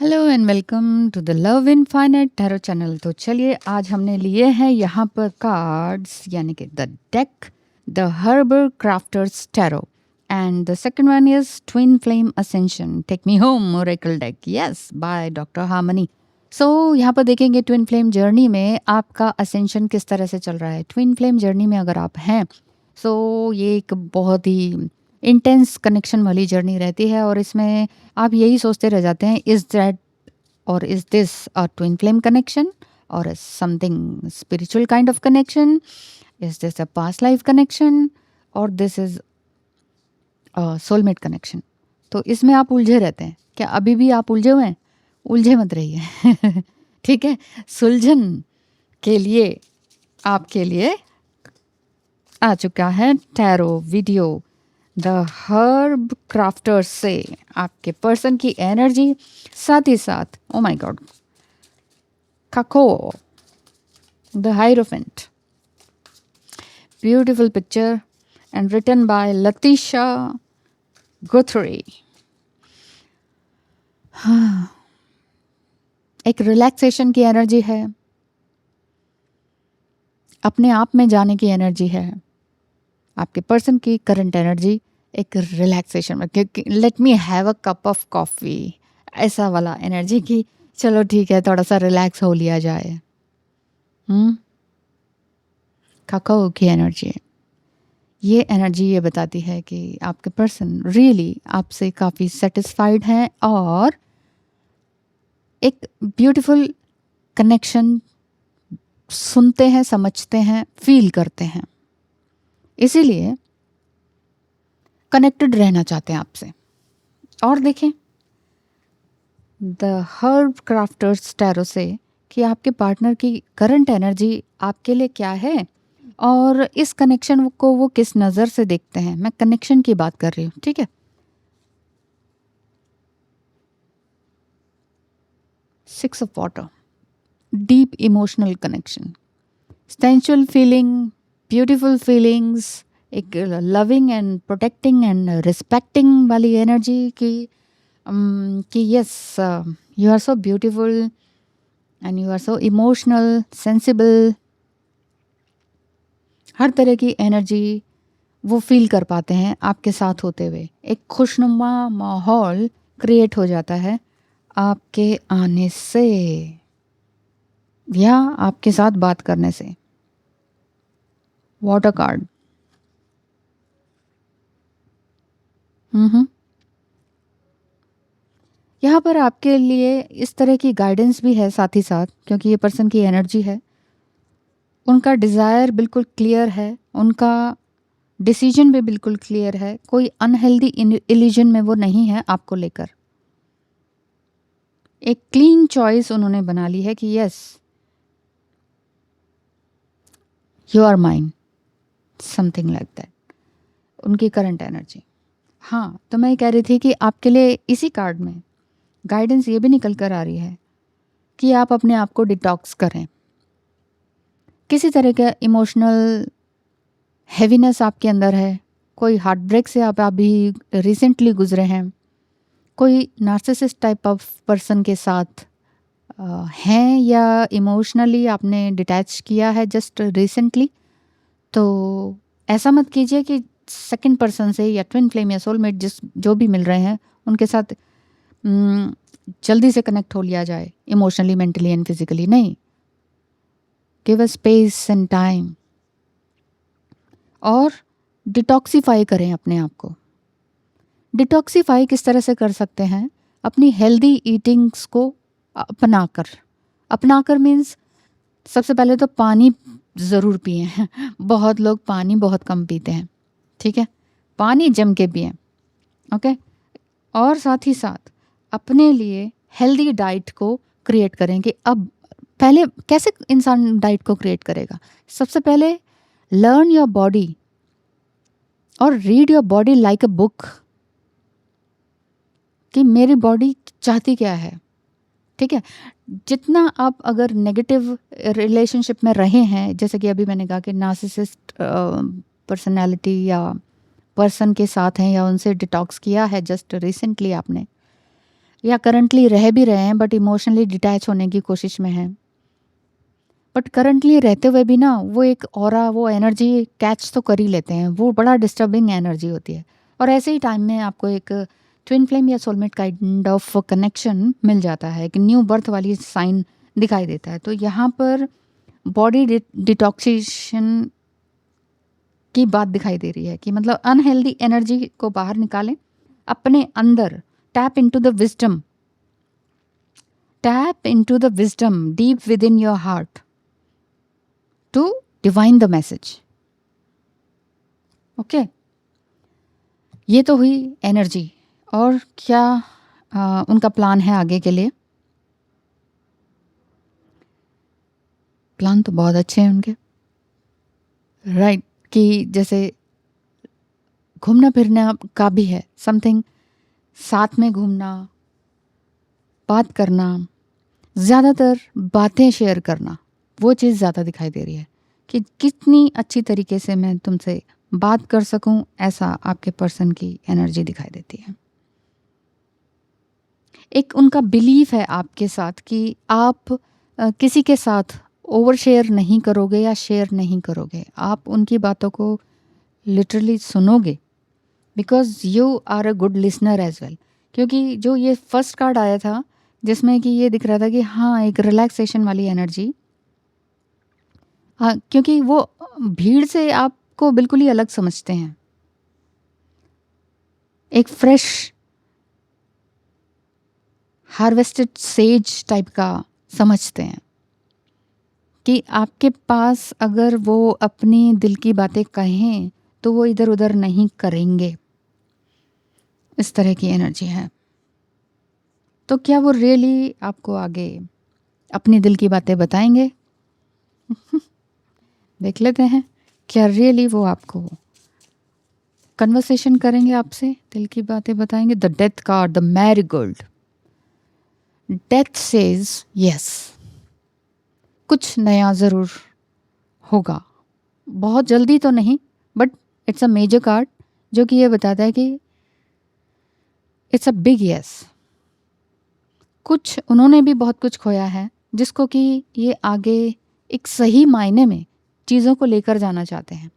Hello and welcome to the love infinite tarot channel. तो चलिए आज हमने लिए हैं यहाँ पर कार्ड्स यानी कि the deck, the herb crafters tarot and the second one is twin flame ascension take me home oracle deck, yes, by doctor Harmony. So यहाँ पर देखेंगे ट्विन फ्लेम जर्नी में आपका असेंशन किस तरह से चल रहा है। ट्विन फ्लेम जर्नी में अगर आप हैं सो ये एक बहुत ही इंटेंस कनेक्शन वाली जर्नी रहती है और इसमें आप यही सोचते रह जाते हैं, इज दैट और is this a twin flame connection और something spiritual kind of connection, is this a past life connection और दिस इज सोलमेट कनेक्शन। तो इसमें आप उलझे रहते हैं। क्या अभी भी आप उलझे हुए हैं? उलझे मत रहिए ठीक है। सुलझन के लिए आपके लिए आ चुका है tarot video the herb crafters से आपके पर्सन की एनर्जी, साथ ही साथ ओ माय गॉड काको the hierophant, beautiful picture and written by Latisha Guthrie. हाँ, एक रिलैक्सेशन की एनर्जी है, अपने आप में जाने की एनर्जी है। आपके पर्सन की करंट एनर्जी एक रिलैक्सेशन में, क्योंकि let me have a cup of coffee, ऐसा वाला एनर्जी की चलो ठीक है थोड़ा सा रिलैक्स हो लिया जाए। काकाओ की एनर्जी, ये एनर्जी ये बताती है कि आपके पर्सन रियली आपसे काफ़ी सेटिस्फाइड हैं और एक ब्यूटीफुल कनेक्शन सुनते हैं, समझते हैं, फील करते हैं, इसीलिए कनेक्टेड रहना चाहते हैं आपसे। और देखें द हर्ब क्राफ्टर्स टैरो से कि आपके पार्टनर की करंट एनर्जी आपके लिए क्या है और इस कनेक्शन को वो किस नज़र से देखते हैं। मैं कनेक्शन की बात कर रही हूँ, ठीक है। Six of water, deep emotional connection, sensual feeling, beautiful feelings, एक loving and protecting and respecting वाली एनर्जी कि yes you are so beautiful and you are so emotional sensible. हर तरह की एनर्जी वो फील कर पाते हैं आपके साथ होते हुए। एक खुशनुमा माहौल क्रिएट हो जाता है आपके आने से या आपके साथ बात करने से। वाटर कार्ड, यहाँ पर आपके लिए इस तरह की गाइडेंस भी है साथ ही साथ, क्योंकि ये पर्सन की एनर्जी है। उनका डिज़ायर बिल्कुल क्लियर है, उनका डिसीजन भी बिल्कुल क्लियर है, कोई अनहेल्दी इल्यूजन में वो नहीं है आपको लेकर। एक क्लीन चॉइस उन्होंने बना ली है कि yes you are mine, something like that, उनकी करंट एनर्जी। हाँ, तो मैं कह रही थी कि आपके लिए इसी कार्ड में गाइडेंस ये भी निकल कर आ रही है कि आप अपने आप को डिटॉक्स करें। किसी तरह का इमोशनल हैवीनेस आपके अंदर है, कोई हार्ट ब्रेक से आप अभी रिसेंटली गुजरे हैं, कोई नार्सिसिस्ट टाइप ऑफ पर्सन के साथ हैं या इमोशनली आपने डिटैच किया है जस्ट रिसेंटली। तो ऐसा मत कीजिए कि सेकंड पर्सन से या ट्विन फ्लेम या सोलमेट जो भी मिल रहे हैं उनके साथ जल्दी से कनेक्ट हो लिया जाए इमोशनली, मेंटली एंड फिजिकली। नहीं, give a space and time और डिटॉक्सीफाई करें अपने आप को। डिटॉक्सीफाई किस तरह से कर सकते हैं? अपनी हेल्दी ईटिंग्स को अपनाकर मीन्स सबसे पहले तो पानी ज़रूर पिए बहुत लोग पानी बहुत कम पीते हैं, ठीक है, पानी जम के पिए, ओके। और साथ ही साथ अपने लिए हेल्दी डाइट को क्रिएट करें कि अब पहले कैसे इंसान डाइट को क्रिएट करेगा। सबसे पहले लर्न योर बॉडी और read your body like a book कि मेरी बॉडी चाहती क्या है, ठीक है। जितना आप अगर नेगेटिव रिलेशनशिप में रहे हैं, जैसे कि अभी मैंने कहा कि नार्सिसिस्ट पर्सनालिटी या पर्सन के साथ हैं या उनसे डिटॉक्स किया है जस्ट रिसेंटली आपने, या करंटली रह भी रहे हैं बट इमोशनली डिटैच होने की कोशिश में हैं, बट करंटली रहते हुए भी ना वो एक ऑरा, वो एनर्जी कैच तो कर ही लेते हैं, वो बड़ा डिस्टर्बिंग एनर्जी होती है। और ऐसे ही टाइम में आपको एक ट्विन फ्लेम या सोलमेट काइंड ऑफ कनेक्शन मिल जाता है, एक न्यू बर्थ वाली साइन दिखाई देता है। तो यहाँ पर बॉडी डिटॉक्सिशन की बात दिखाई दे रही है कि मतलब अनहेल्दी एनर्जी को बाहर निकालें, अपने अंदर tap into the wisdom, tap into the wisdom deep within your heart to divine the message. Okay, ये तो हुई एनर्जी। और क्या उनका प्लान है आगे के लिए? प्लान तो बहुत अच्छे हैं उनके, राइट कि जैसे घूमना फिरना का भी है, समथिंग साथ में घूमना, बात करना, ज़्यादातर बातें शेयर करना, वो चीज़ ज़्यादा दिखाई दे रही है कि कितनी अच्छी तरीके से मैं तुमसे बात कर सकूं, ऐसा आपके पर्सन की एनर्जी दिखाई देती है। एक उनका बिलीफ है आपके साथ कि आप किसी के साथ ओवर शेयर नहीं करोगे या शेयर नहीं करोगे, आप उनकी बातों को लिटरली सुनोगे, because you are a good listener as well. क्योंकि जो ये फर्स्ट कार्ड आया था जिसमें कि ये दिख रहा था कि हाँ एक रिलैक्सेशन वाली एनर्जी, हाँ क्योंकि वो भीड़ से आपको बिल्कुल ही अलग समझते हैं, एक फ्रेश हार्वेस्टेड सेज टाइप का समझते हैं कि आपके पास अगर वो अपनी दिल की बातें कहें तो वो इधर उधर नहीं करेंगे, इस तरह की एनर्जी है। तो क्या वो रियली आपको आगे अपनी दिल की बातें बताएंगे? देख लेते हैं, क्या रियली वो आपको कन्वर्सेशन करेंगे, आपसे दिल की बातें बताएंगे? The death card, the marigold. Death says yes, कुछ नया ज़रूर होगा, बहुत जल्दी तो नहीं, but it's a major card जो कि ये बताता है कि इट्स अ बिग यस। कुछ उन्होंने भी बहुत कुछ खोया है जिसको कि ये आगे एक सही मायने में चीज़ों को लेकर जाना चाहते हैं।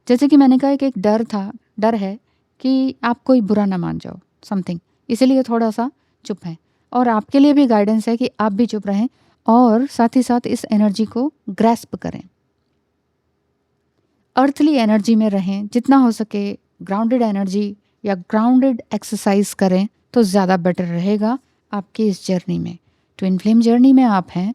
जैसे कि मैंने कहा कि एक डर था, डर है कि आप कोई बुरा ना मान जाओ समथिंग, इसीलिए थोड़ा सा चुप है। और आपके लिए भी गाइडेंस है कि आप भी चुप रहें और साथ ही साथ इस एनर्जी को ग्रैस्प करें, अर्थली एनर्जी में रहें, जितना हो सके ग्राउंडेड एनर्जी या ग्राउंडेड एक्सरसाइज करें तो ज़्यादा बेटर रहेगा आपकी इस जर्नी में। ट्विन फ्लेम जर्नी में आप हैं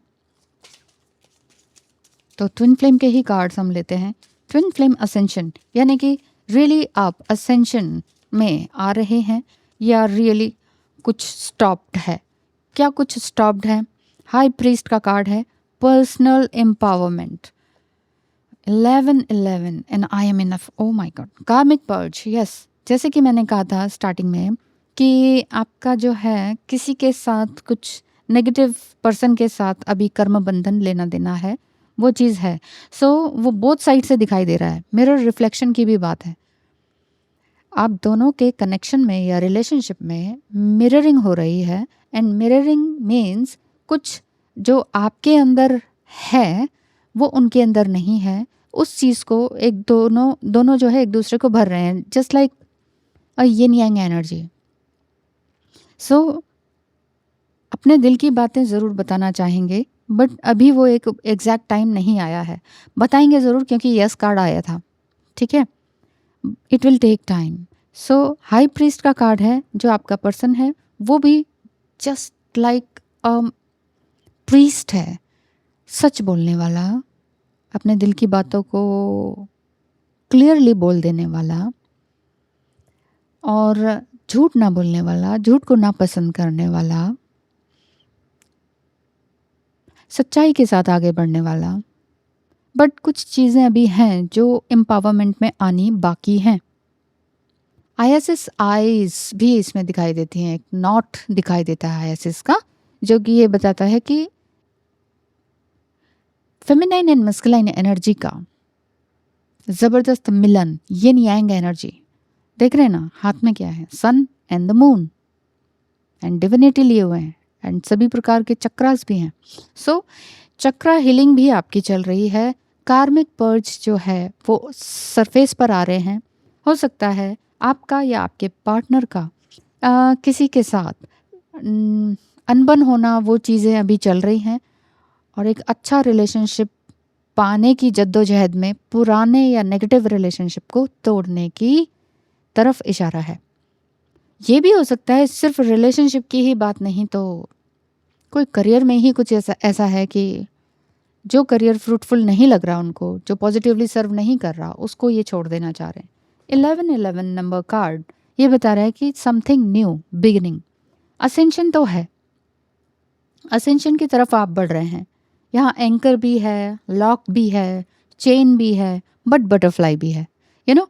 तो ट्विन फ्लेम के ही कार्ड्स हम लेते हैं। ट्विन फ्लेम असेंशन, यानी कि रियली आप असेंशन में आ रहे हैं या रियली कुछ स्टॉप्ड है? क्या कुछ स्टॉप्ड है? हाई प्रीस्ट का कार्ड है, personal empowerment, 11 and I am enough, O my God, कार्मिक पर्ज। यस, जैसे कि मैंने कहा था स्टार्टिंग में कि आपका जो है किसी के साथ कुछ नेगेटिव पर्सन के साथ अभी कर्म बंधन लेना देना है, वो चीज़ है। सो वो बोथ साइड से दिखाई दे रहा है, मिरर रिफ्लेक्शन की भी बात है। आप दोनों के कनेक्शन में या रिलेशनशिप में मिररिंग हो रही है, एंड मिररिंग मीन्स कुछ जो आपके अंदर है वो उनके अंदर नहीं है, उस चीज़ को एक दोनों जो है एक दूसरे को भर रहे हैं, just like a yin yang energy. So अपने दिल की बातें ज़रूर बताना चाहेंगे, बट अभी वो एक एग्जैक्ट टाइम नहीं आया है। बताएंगे ज़रूर क्योंकि यस कार्ड आया था, ठीक है, it will take time. So high priest का कार्ड है, जो आपका पर्सन है वो भी जस्ट लाइक अ प्रीस्ट है, सच बोलने वाला, अपने दिल की बातों को क्लियरली बोल देने वाला और झूठ ना बोलने वाला, झूठ को ना पसंद करने वाला, सच्चाई के साथ आगे बढ़ने वाला। बट कुछ चीज़ें अभी हैं जो एम्पावरमेंट में आनी बाकी हैं। आईएसएस आईज भी इसमें दिखाई देती हैं, एक नॉट दिखाई देता है आईएसएस का, जो कि ये बताता है कि फेमिनाइन एंड मस्कुलाइन एनर्जी का ज़बरदस्त मिलन, यिन यांग एनर्जी। देख रहे हैं ना हाथ में क्या है, sun and the moon. And divinity लिए हुए हैं एंड सभी प्रकार के चक्रास भी हैं। सो चक्रा हीलिंग भी आपकी चल रही है। कार्मिक पर्ज जो है वो सरफेस पर आ रहे हैं। हो सकता है आपका या आपके पार्टनर का किसी के साथ अनबन होना, वो चीज़ें अभी चल रही हैं और एक अच्छा रिलेशनशिप पाने की जद्दोजहद में पुराने या नेगेटिव रिलेशनशिप को तोड़ने की तरफ इशारा है। ये भी हो सकता है सिर्फ रिलेशनशिप की ही बात नहीं तो कोई करियर में ही कुछ ऐसा है कि जो करियर फ्रूटफुल नहीं लग रहा उनको, जो पॉजिटिवली सर्व नहीं कर रहा, उसको ये छोड़ देना चाह रहे हैं। 1111 नंबर कार्ड ये बता रहा है कि समथिंग न्यू बिगिनिंग, असेंशन तो है, असेंशन की तरफ आप बढ़ रहे हैं। यहाँ एंकर भी है, लॉक भी है, चेन भी है, बट बटरफ्लाई भी है। You know,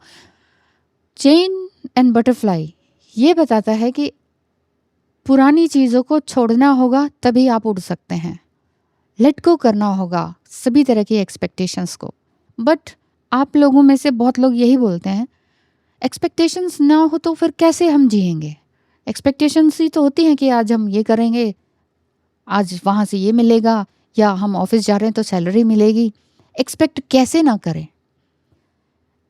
chain and butterfly ये बताता है कि पुरानी चीज़ों को छोड़ना होगा तभी आप उड़ सकते हैं। लेट गो करना होगा सभी तरह की एक्सपेक्टेशंस को। बट आप लोगों में से बहुत लोग यही बोलते हैं, एक्सपेक्टेशंस ना हो तो फिर कैसे हम जिएंगे। एक्सपेक्टेशंस ही तो होती हैं कि आज हम ये करेंगे, आज वहाँ से ये मिलेगा, या हम ऑफिस जा रहे हैं तो सैलरी मिलेगी। एक्सपेक्ट कैसे ना करें,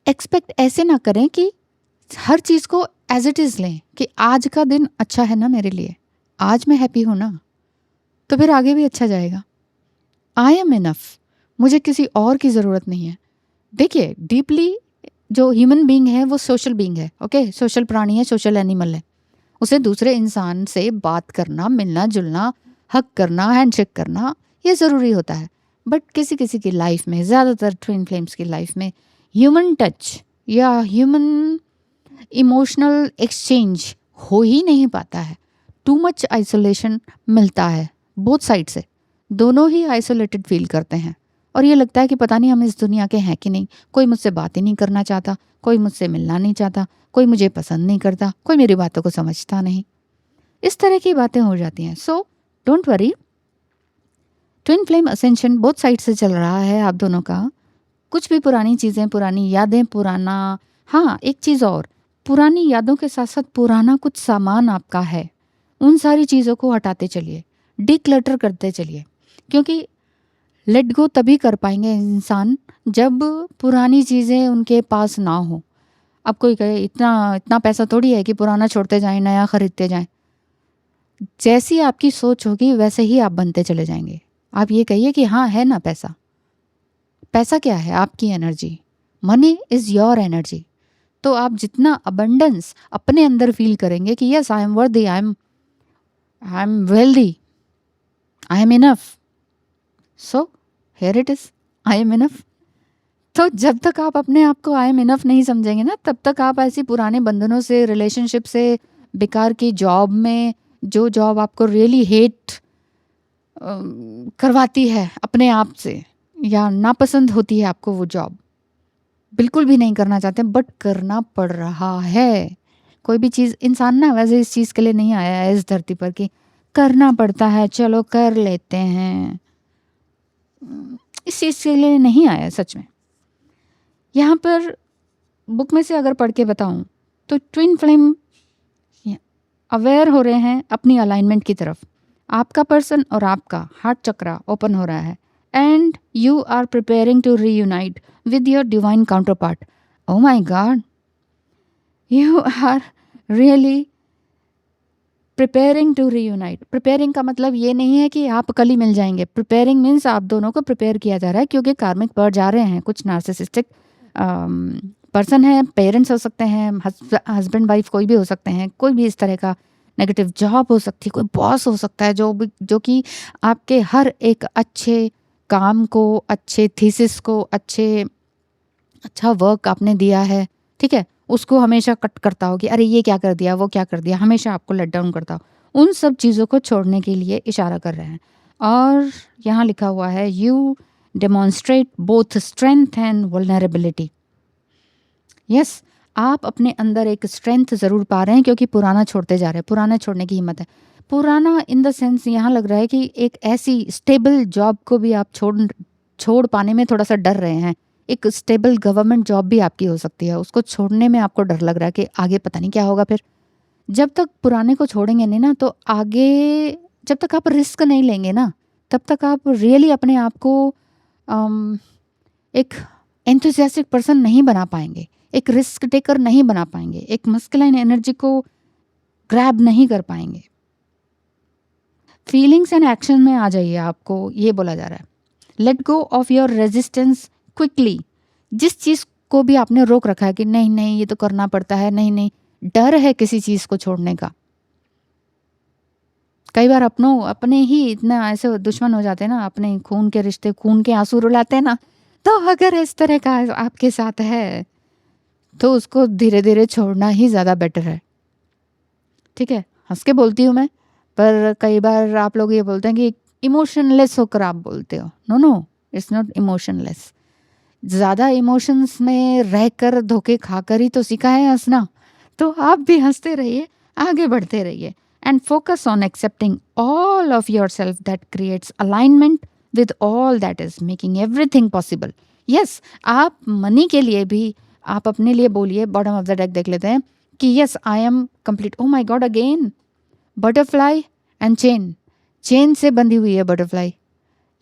एक्सपेक्ट ऐसे ना करें कि हर चीज़ को एज इट इज़ लें कि आज का दिन अच्छा है ना मेरे लिए, आज मैं हैप्पी हूँ ना, तो फिर आगे भी अच्छा जाएगा। आई एम इनफ, मुझे किसी और की ज़रूरत नहीं है। देखिए डीपली जो ह्यूमन बीइंग है वो सोशल बीइंग है, ओके, सोशल प्राणी है, सोशल एनिमल है। उसे दूसरे इंसान से बात करना, मिलना जुलना, हक करना, हैंडशेक करना ये ज़रूरी होता है। बट किसी किसी की लाइफ में, ज़्यादातर ट्विन फ्लेम्स की लाइफ में ह्यूमन टच या ह्यूमन इमोशनल एक्सचेंज हो ही नहीं पाता है। टू मच आइसोलेशन मिलता है बोथ साइड से, दोनों ही आइसोलेटेड फील करते हैं और ये लगता है कि पता नहीं हम इस दुनिया के हैं कि नहीं, कोई मुझसे बात ही नहीं करना चाहता, कोई मुझसे मिलना नहीं चाहता, कोई मुझे पसंद नहीं करता, कोई मेरी बातों को समझता नहीं। इस तरह की बातें हो जाती हैं। So don't worry, twin flame ascension both side से चल रहा है आप दोनों का। कुछ भी पुरानी चीज़ें, पुरानी यादें, पुराना, हाँ एक चीज़ और, पुरानी यादों के साथ साथ पुराना कुछ सामान आपका है, उन सारी चीज़ों को हटाते चलिए, डिक्लटर करते चलिए। क्योंकि लेट गो तभी कर पाएंगे इंसान जब पुरानी चीज़ें उनके पास ना हो। अब कोई कहे इतना इतना पैसा थोड़ी है कि पुराना छोड़ते जाएं, नया खरीदते जाएं। जैसी आपकी सोच होगी वैसे ही आप बनते चले जाएंगे। आप ये कहिए कि हाँ है ना पैसा। पैसा क्या है? आपकी energy. Money is your energy. तो आप जितना अबंडेंस अपने अंदर फील करेंगे कि यस आई एम वर्दी, I am wealthy, I am enough, so here it is, I am enough. तो जब तक आप अपने आप को आई एम इनफ नहीं समझेंगे ना, तब तक आप ऐसी पुराने बंधनों से, रिलेशनशिप से, बेकार की जॉब में, जो जॉब आपको रियली हेट करवाती है अपने आप से, या नापसंद होती है आपको वो जॉब, बिल्कुल भी नहीं करना चाहते बट करना पड़ रहा है। कोई भी चीज़, इंसान ना वैसे इस चीज़ के लिए नहीं आया है इस धरती पर कि करना पड़ता है चलो कर लेते हैं, इस चीज़ के लिए नहीं आया सच में। यहाँ पर बुक में से अगर पढ़ के बताऊँ तो ट्विन फ्लेम अवेयर हो रहे हैं अपनी अलाइनमेंट की तरफ। आपका पर्सन और आपका हार्ट चक्रा ओपन हो रहा है and you are preparing to reunite with your divine counterpart. Oh my God, you are really preparing to reunite. Preparing का मतलब ये नहीं है कि आप कल ही मिल जाएंगे। Preparing means आप दोनों को प्रिपेयर किया जा रहा है, क्योंकि कार्मिक पर्ज आ रहे हैं। कुछ नार्सिसिस्टिक पर्सन है, पेरेंट्स हो सकते हैं, हस्बैंड वाइफ कोई भी हो सकते हैं, कोई भी इस तरह का नेगेटिव जॉब हो सकती है, कोई बॉस हो सकता है जो कि आपके हर एक अच्छे काम को, अच्छे थीसिस को, अच्छा वर्क आपने दिया है, ठीक है, उसको हमेशा कट करता हो कि अरे ये क्या कर दिया, वो क्या कर दिया, हमेशा आपको लेट डाउन करता हो। उन सब चीज़ों को छोड़ने के लिए इशारा कर रहे हैं। और यहाँ लिखा हुआ है you demonstrate both strength and vulnerability. Yes, आप अपने अंदर एक स्ट्रेंथ ज़रूर पा रहे हैं क्योंकि पुराना छोड़ते जा रहे हैं। पुराना छोड़ने की हिम्मत है। पुराना इन द सेंस यहाँ लग रहा है कि एक ऐसी स्टेबल जॉब को भी आप छोड़ पाने में थोड़ा सा डर रहे हैं। एक स्टेबल गवर्नमेंट जॉब भी आपकी हो सकती है, उसको छोड़ने में आपको डर लग रहा है कि आगे पता नहीं क्या होगा फिर। जब तक पुराने को छोड़ेंगे नहीं ना, तो आगे जब तक आप रिस्क नहीं लेंगे ना, तब तक आप रियली अपने आप को एक एंथुसियास्टिक पर्सन नहीं बना पाएंगे, एक रिस्क टेकर नहीं बना पाएंगे, एक मस्कुलाइन एनर्जी को ग्रैब नहीं कर पाएंगे। फीलिंग्स एंड एक्शन में आ जाइए, आपको ये बोला जा रहा है। Let go of your resistance quickly. जिस चीज़ को भी आपने रोक रखा है कि नहीं नहीं ये तो करना पड़ता है, नहीं नहीं, डर है किसी चीज़ को छोड़ने का। कई बार अपने ही इतना ऐसे दुश्मन हो जाते हैं ना, अपने खून के रिश्ते, खून के आंसू रुलाते हैं ना। तो अगर इस तरह का आपके साथ है तो उसको धीरे धीरे छोड़ना ही ज़्यादा बेटर है। ठीक है, हंस के बोलती हूँ मैं, पर कई बार आप लोग ये बोलते हैं कि इमोशनलेस होकर आप बोलते हो। No no, it's not emotionless. ज़्यादा इमोशंस में रहकर धोखे खाकर ही तो सीखा है हंसना। तो आप भी हंसते रहिए, आगे बढ़ते रहिए, and focus on accepting all of your self that creates alignment with all that is making everything possible. Yes, आप मनी के लिए भी आप अपने लिए बोलिए, बॉटम ऑफ द डेक देख लेते हैं कि yes I am complete. Oh my god, again butterfly and chain. Chain से बंधी हुई है butterfly,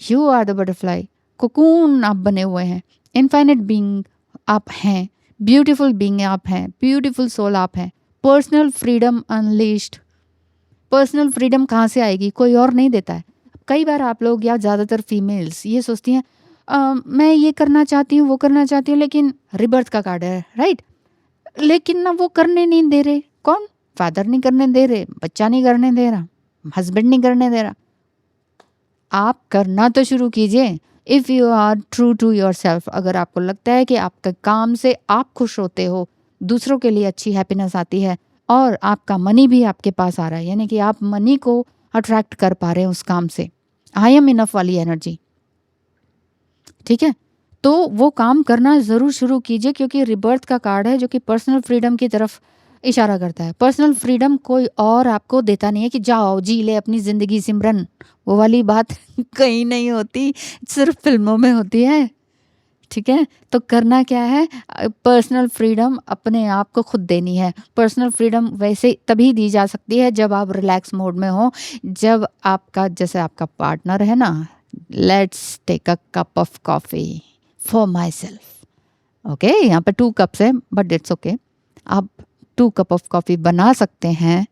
you are the butterfly. Cocoon आप बने हुए हैं, इनफाइनेट बीइंग आप हैं, ब्यूटीफुल बीइंग आप हैं, ब्यूटीफुल सोल आप हैं। Personal freedom unleashed. Personal freedom कहाँ से आएगी? कोई और नहीं देता है। कई बार आप लोग या ज़्यादातर फीमेल्स ये सोचती हैं मैं ये करना चाहती हूँ, वो करना चाहती हूँ, लेकिन रिबर्थ का कार्ड है, राइट, लेकिन ना वो करने नहीं दे रहे। कौन? फादर नहीं करने दे रहे, बच्चा नहीं करने दे रहा, हस्बैंड नहीं करने दे रहा। आप करना तो शुरू कीजिए। If you are true to yourself, अगर आपको लगता है कि आपके काम से आप खुश होते हो, दूसरों के लिए अच्छी हैप्पीनेस आती है, और आपका मनी भी आपके पास आ रहा है, यानी कि आप मनी को अट्रैक्ट कर पा रहे हैं उस काम से, आई एम इनफ वाली एनर्जी, ठीक है, तो वो काम करना ज़रूर शुरू कीजिए, क्योंकि रिबर्थ का कार्ड है जो कि पर्सनल फ्रीडम की तरफ इशारा करता है। पर्सनल फ्रीडम कोई और आपको देता नहीं है कि जाओ जी ले अपनी ज़िंदगी सिमरन, वो वाली बात कहीं नहीं होती, सिर्फ फिल्मों में होती है। ठीक है, तो करना क्या है? पर्सनल फ्रीडम अपने आप को खुद देनी है। पर्सनल फ्रीडम वैसे तभी दी जा सकती है जब आप रिलैक्स मोड में हो, जब आपका, जैसे आपका पार्टनर है ना, let's take a cup of coffee for myself. Okay, यहाँ पे 2 कप्स है बट इट्स ओके, आप 2 कप ऑफ कॉफ़ी बना सकते हैं।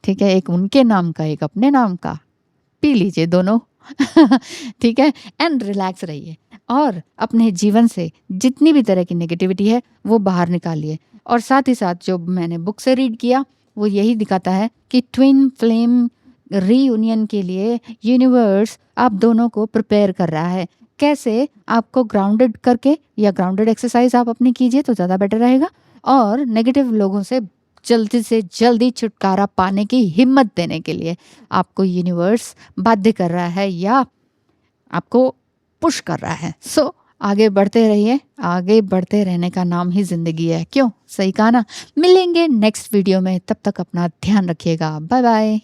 ठीक है, एक उनके नाम का, एक अपने नाम का, पी लीजिए दोनों। ठीक है, एंड रिलैक्स रहिए, और अपने जीवन से जितनी भी तरह की नेगेटिविटी है वो बाहर निकालिए। और साथ ही साथ जो मैंने बुक से रीड किया वो यही दिखाता है कि ट्विन फ्लेम रीयूनियन के लिए यूनिवर्स आप दोनों को प्रिपेयर कर रहा है। कैसे? आपको ग्राउंडेड करके, या ग्राउंडेड एक्सरसाइज आप अपनी कीजिए तो ज़्यादा बेटर रहेगा, और नेगेटिव लोगों से जल्दी से जल्दी छुटकारा पाने की हिम्मत देने के लिए आपको यूनिवर्स बाध्य कर रहा है या आपको पुश कर रहा है। सो आगे बढ़ते रहिए, आगे बढ़ते रहने का नाम ही जिंदगी है। क्यों? सही कहा ना। मिलेंगे नेक्स्ट वीडियो में, तब तक अपना ध्यान रखिएगा। Bye bye.